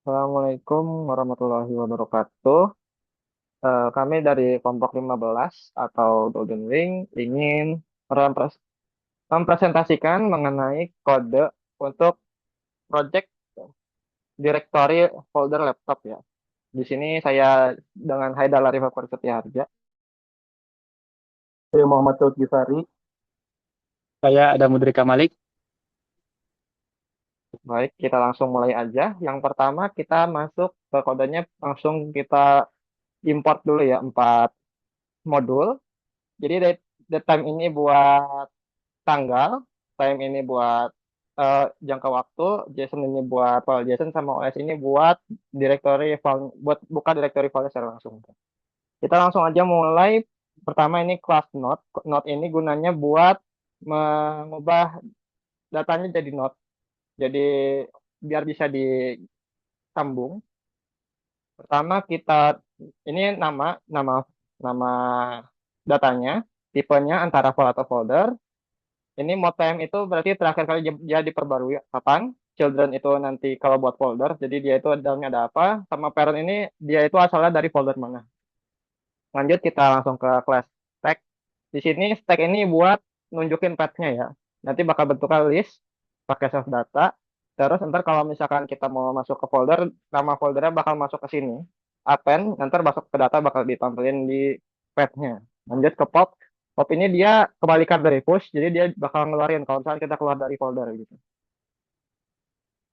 Assalamualaikum warahmatullahi wabarakatuh. Kami dari kelompok 15 atau Golden Wing ingin merepres- mempresentasikan mengenai kode untuk project directory folder laptop ya. Di sini saya dengan Haidar Arif Setiharja. Saya Muhammad Saud Gisari. Saya ada Mudrika Malik. Baik, kita langsung mulai aja. Yang pertama kita masuk ke kodenya, langsung kita import dulu ya 4 modul. Jadi date time ini buat tanggal, time ini buat jangka waktu, JSON ini buat file JSON, sama OS ini buat directory file, buat buka directory file secara langsung. Kita langsung aja mulai. Pertama ini class node. Node ini gunanya buat mengubah datanya jadi node. Jadi biar bisa disambung. Pertama kita ini nama nama datanya, tipenya antara file atau folder. Ini modem itu berarti terakhir kali dia diperbarui kapan? Children itu nanti kalau buat folder, jadi dia itu dalamnya ada apa? Sama parent ini dia itu asalnya dari folder mana? Lanjut kita langsung ke class stack. Di sini stack ini buat nunjukin path-nya ya. Nanti bakal bentuknya list pakai self data. Terus ntar kalau misalkan kita mau masuk ke folder, nama foldernya bakal masuk ke sini. Append, nanti masuk ke data bakal ditampilin di path-nya. Lanjut ke pop. Pop ini dia kebalikan dari push, jadi dia bakal ngeluarin kalau misalkan kita keluar dari folder gitu.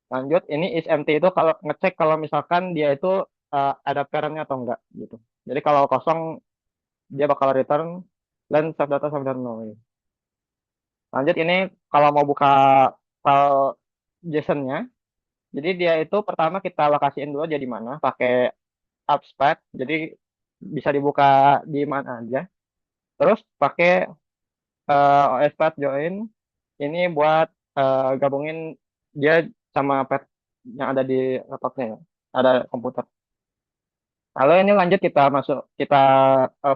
Lanjut, ini is empty itu kalau ngecek kalau misalkan dia itu ada parent-nya atau enggak gitu. Jadi kalau kosong dia bakal return dan save data sampai nol. Lanjut ini kalau mau buka file JSON-nya, jadi dia itu pertama kita lokasiin dulu jadi mana, pakai AppSpec, jadi bisa dibuka di mana aja. Terus pakai OSPath join ini buat gabungin dia sama path yang ada di laptopnya ya, ada komputer. Lalu ini lanjut kita masuk kita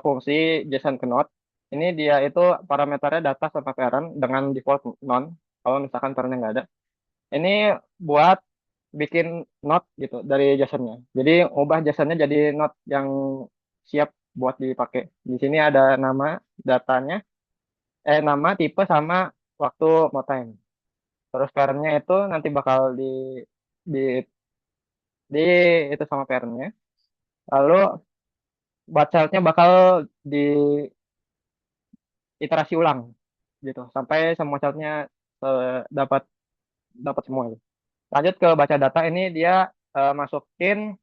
fungsi JSON ke node. Ini dia itu parameternya data sama parent dengan default none. Kalau misalkan parentnya nggak ada. Ini buat bikin node gitu dari JSON-nya. Jadi ubah JSON-nya jadi node yang siap buat dipakai. Di sini ada nama datanya, nama, tipe sama waktu mau time. Terus parentnya itu nanti bakal di di itu sama parentnya. Lalu bacanya bakal di iterasi ulang gitu sampai semua childnya dapat dapat semua gitu. Lanjut ke baca data ini dia masukin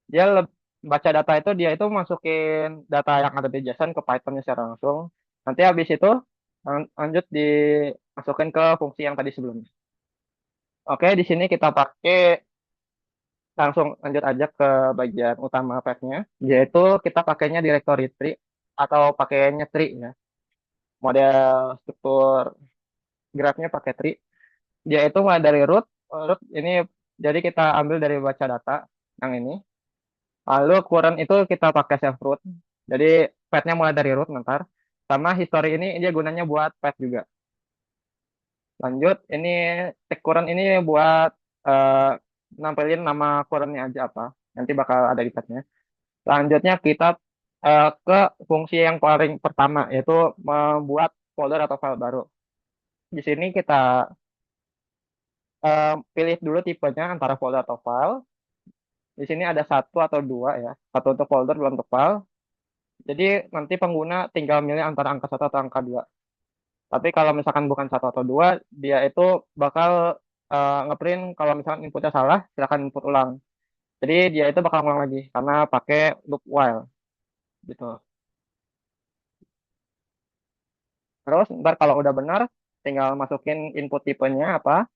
dia baca data itu dia itu masukin data yang ada di JSON ke Python-nya secara langsung. Nanti habis itu lanjut dimasukin ke fungsi yang tadi sebelumnya. Oke, di sini kita pakai langsung lanjut aja ke bagian utama path-nya, yaitu kita pakainya directory tree atau pakainya tree ya. Model struktur grafnya pakai tree. Dia itu mulai dari root ini jadi kita ambil dari baca data yang ini. Lalu current itu kita pakai self root. Jadi path-nya mulai dari root ntar. Sama history ini dia gunanya buat path juga. Lanjut, ini tag current ini buat eh, nampilin nama currentnya aja apa. Nanti bakal ada di path-nya. Selanjutnya kita ke fungsi yang paling pertama, yaitu membuat folder atau file baru. Di sini kita pilih dulu tipenya antara folder atau file. Di sini ada satu atau dua ya, satu untuk folder, dua untuk file. Jadi nanti pengguna tinggal milih antara angka satu atau angka dua. Tapi kalau misalkan bukan satu atau dua, dia itu bakal ngeprint kalau misalkan inputnya salah, silakan input ulang. Jadi dia itu bakal ngulang lagi karena pakai loop while gitu. Terus ntar kalau udah benar, tinggal masukin input tipenya apa.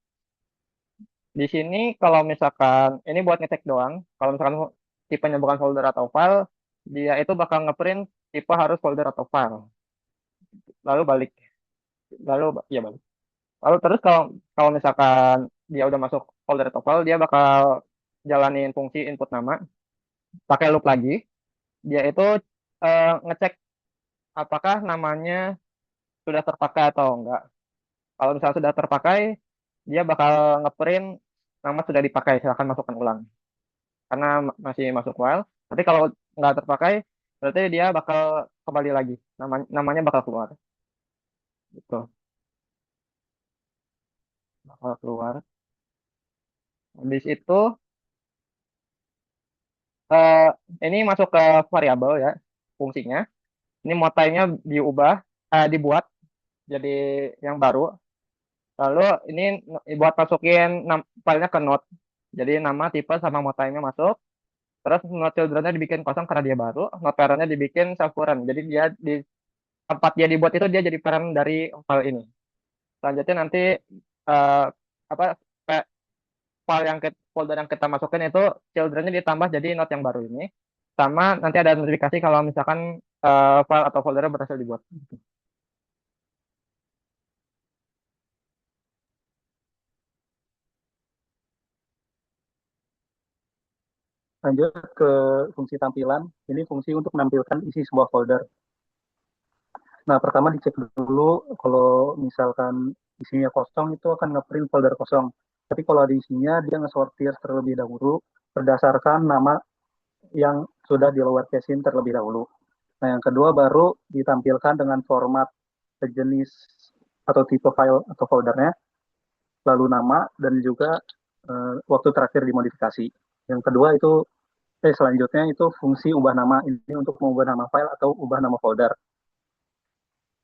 Di sini kalau misalkan ini buat ngecek doang, kalau misalkan tipenya bukan folder atau file, dia itu bakal ngeprint tipe harus folder atau file. Lalu balik, lalu ya balik. Lalu terus kalau kalau misalkan dia udah masuk folder atau file, dia bakal jalanin fungsi input nama, pakai loop lagi. Dia itu ngecek apakah namanya sudah terpakai atau enggak. Kalau misalnya sudah terpakai, dia bakal ngeprint nama sudah dipakai, silahkan masukkan ulang. Karena masih masuk file. Tapi kalau nggak terpakai, berarti dia bakal kembali lagi. Namanya bakal keluar. Gitu. Bakal keluar. Habis itu, eh, ini masuk ke variabel ya, fungsinya. Ini mau time-nya diubah, dibuat jadi yang baru. Lalu ini buat masukin filenya ke node. Jadi nama, tipe, sama mau time-nya masuk. Terus node children-nya dibikin kosong karena dia baru. Node parent-nya dibikin self current. Jadi dia di tempat dia dibuat itu dia jadi parent dari file ini. Selanjutnya nanti eh, apa file folder yang kita masukin itu children-nya ditambah jadi node yang baru ini. Sama nanti ada notifikasi kalau misalkan file atau foldernya berhasil dibuat. Lanjut ke fungsi tampilan. Ini fungsi untuk menampilkan isi sebuah folder. Nah, pertama dicek dulu kalau misalkan isinya kosong itu akan ngeprint folder kosong. Tapi kalau ada isinya dia ngesortir terlebih dahulu berdasarkan nama yang sudah di lowercase-in terlebih dahulu. Nah, yang kedua baru ditampilkan dengan format jenis atau tipe file atau foldernya, lalu nama dan juga waktu terakhir dimodifikasi. Yang kedua itu selanjutnya itu fungsi ubah nama, ini untuk mengubah nama file atau ubah nama folder.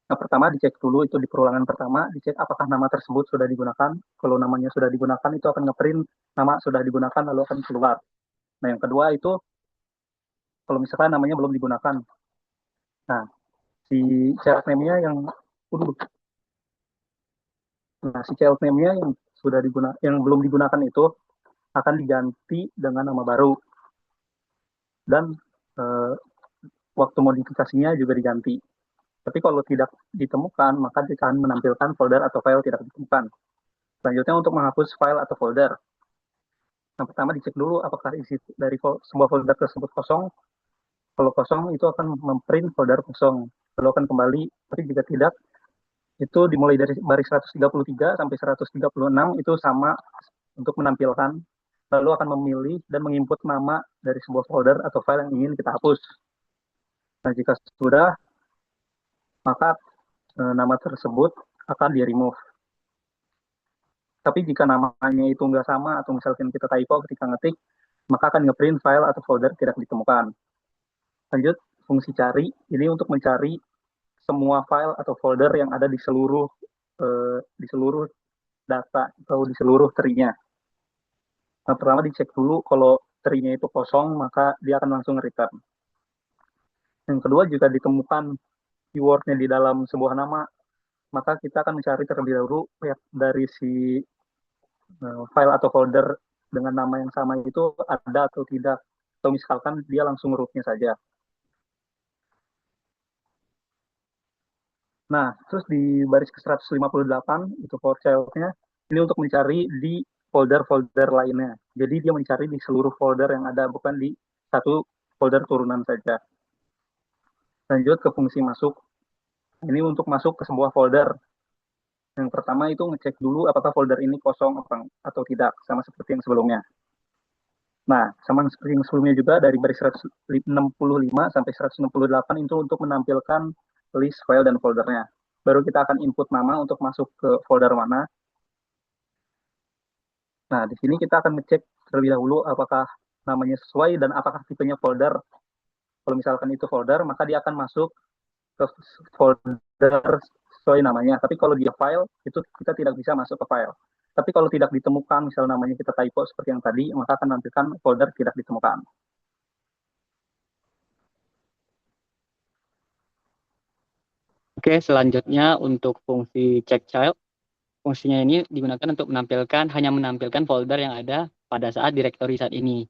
Nah, pertama dicek dulu itu di perulangan pertama, dicek apakah nama tersebut sudah digunakan. Kalau namanya sudah digunakan, itu akan ngeprint nama sudah digunakan lalu akan keluar. Nah, yang kedua itu kalau misalkan namanya belum digunakan. Nah, si child name-nya yang nah, si child name-nya yang sudah digunakan yang belum digunakan itu akan diganti dengan nama baru dan eh, waktu modifikasinya juga diganti. Tapi kalau tidak ditemukan, maka akan menampilkan folder atau file tidak ditemukan. Selanjutnya untuk menghapus file atau folder. Yang pertama dicek dulu apakah isi dari sebuah folder tersebut kosong. Kalau kosong itu akan memprint folder kosong. Lalu akan kembali, tapi jika tidak, itu dimulai dari baris 133 sampai 136 itu sama untuk menampilkan. Lalu akan memilih dan menginput nama dari sebuah folder atau file yang ingin kita hapus. Nah, jika sudah, maka nama tersebut akan di-remove. Tapi jika namanya itu nggak sama atau misalkan kita typo ketika ngetik, maka akan ngeprint file atau folder tidak ditemukan. Lanjut, fungsi cari ini untuk mencari semua file atau folder yang ada di seluruh data atau di seluruh tree-nya. Nah, pertama dicek dulu kalau tree-nya itu kosong, maka dia akan langsung return. Yang kedua, jika ditemukan keyword-nya di dalam sebuah nama, maka kita akan mencari terlebih dahulu ya, dari si file atau folder dengan nama yang sama itu ada atau tidak. Atau misalkan dia langsung root-nya saja. Nah, terus di baris ke 158 itu for child-nya, ini untuk mencari di folder-folder lainnya. Jadi dia mencari di seluruh folder yang ada, bukan di satu folder turunan saja. Lanjut ke fungsi masuk. Ini untuk masuk ke sebuah folder. Yang pertama itu ngecek dulu apakah folder ini kosong atau tidak, sama seperti yang sebelumnya. Nah, sama seperti yang sebelumnya juga dari baris 165 sampai 168 itu untuk menampilkan list file dan foldernya. Baru kita akan input nama untuk masuk ke folder mana. Nah, di sini kita akan ngecek terlebih dahulu apakah namanya sesuai dan apakah tipenya folder. Kalau misalkan itu folder, maka dia akan masuk ke folder sesuai namanya. Tapi kalau dia file, itu kita tidak bisa masuk ke file. Tapi kalau tidak ditemukan, misal namanya kita typo seperti yang tadi, maka akan menampilkan folder tidak ditemukan. Oke, selanjutnya untuk fungsi check child, fungsinya ini digunakan untuk hanya menampilkan folder yang ada pada saat directory saat ini,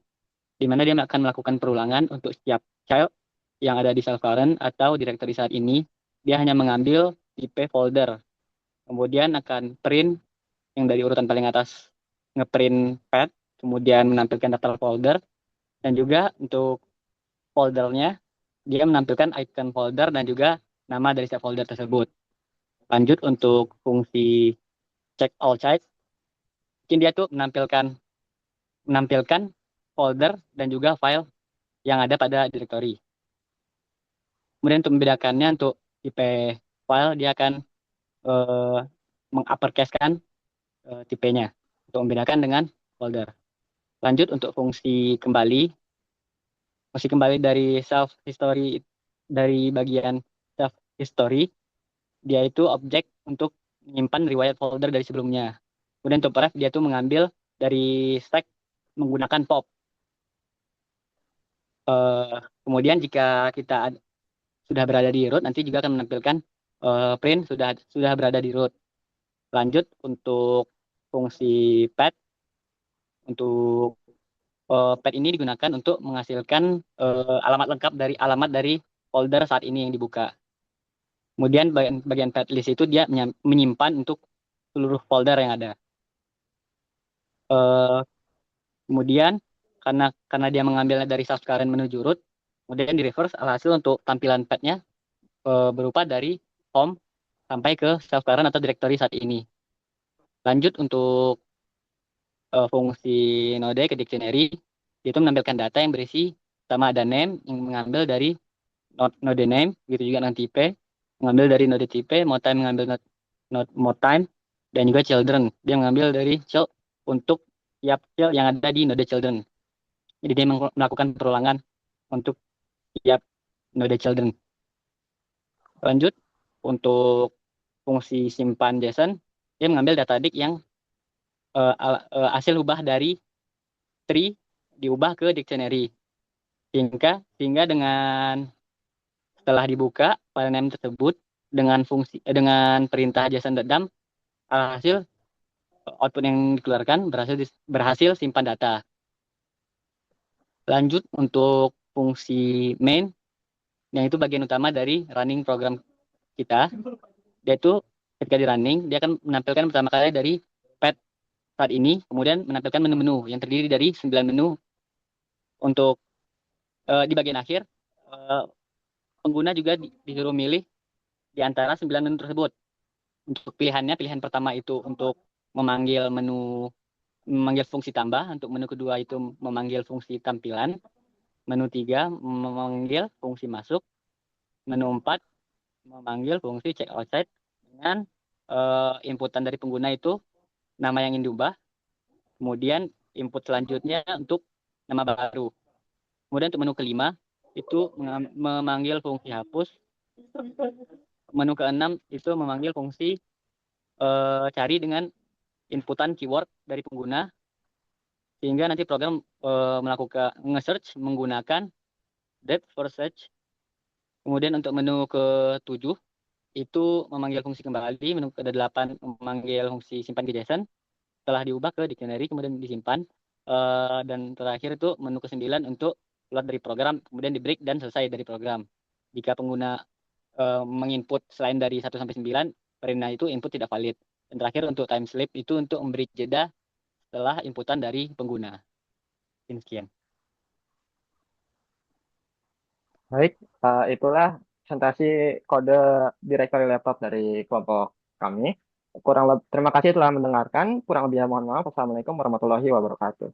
di mana dia akan melakukan perulangan untuk setiap child yang ada di self current atau directory saat ini. Dia hanya mengambil tipe folder, kemudian akan print yang dari urutan paling atas, ngeprint path, kemudian menampilkan daftar folder, dan juga untuk foldernya dia menampilkan icon folder dan juga nama dari setiap folder tersebut. Lanjut untuk fungsi check all child, mungkin dia tuh menampilkan menampilkan folder dan juga file yang ada pada directory. Kemudian untuk membedakannya, untuk tipe file dia akan menguppercase-kan tipenya untuk membedakan dengan folder. Lanjut untuk fungsi kembali dari self history, dari bagian self history, dia itu objek untuk menyimpan riwayat folder dari sebelumnya. Kemudian untuk ref dia itu mengambil dari stack menggunakan pop. Kemudian jika kita sudah berada di root, nanti juga akan menampilkan print sudah berada di root. Lanjut untuk fungsi pad. Untuk pad ini digunakan untuk menghasilkan alamat lengkap dari folder saat ini yang dibuka. Kemudian bagian pad list itu dia menyimpan untuk seluruh folder yang ada. Kemudian karena dia mengambilnya dari self current menuju root, kemudian di reverse, alhasil untuk tampilan padnya berupa dari home sampai ke self current atau directory saat ini. Lanjut untuk fungsi node ke dictionary, itu menampilkan data yang berisi sama ada name yang mengambil dari node name, gitu juga dengan tipe mengambil dari node tipe, mode-time mengambil mode-time, dan juga children dia mengambil dari child untuk tiap child yang ada di node children. Jadi dia melakukan perulangan untuk tiap node children. Lanjut untuk fungsi simpan JSON, dia mengambil data dik yang hasil ubah dari tree diubah ke dictionary, sehingga dengan setelah dibuka file name tersebut dengan perintah JSON.dump, hasil output yang dikeluarkan berhasil simpan data. Lanjut untuk fungsi main, yang itu bagian utama dari running program kita. Dia itu ketika di running, dia akan menampilkan pertama kali dari pad saat ini, kemudian menampilkan menu-menu yang terdiri dari 9 menu. Untuk di bagian akhir, pengguna juga disuruh milih di antara 9 menu tersebut. Untuk pilihan pertama itu untuk memanggil fungsi tambah, untuk menu kedua itu memanggil fungsi tampilan, menu 3 memanggil fungsi masuk, menu 4 memanggil fungsi check outside dengan inputan dari pengguna itu nama yang ingin diubah, kemudian input selanjutnya untuk nama baru. Kemudian untuk menu kelima itu memanggil fungsi hapus, menu keenam itu memanggil fungsi cari dengan inputan keyword dari pengguna, sehingga nanti program melakukan nge-search menggunakan depth first search. Kemudian untuk menu ke-7 itu memanggil fungsi kembali, menu ke-8 memanggil fungsi simpan ke JSON, setelah diubah ke dictionary kemudian disimpan, dan terakhir itu menu ke-9 untuk keluar dari program, kemudian di break dan selesai dari program. Jika pengguna menginput selain dari 1 sampai 9, perintah itu input tidak valid. Dan terakhir untuk time sleep itu untuk memberi jeda setelah inputan dari pengguna. Sekian. Baik, itulah presentasi kode directory laptop dari kelompok kami. Terima kasih telah mendengarkan. Kurang lebihnya mohon maaf. Wassalamualaikum warahmatullahi wabarakatuh.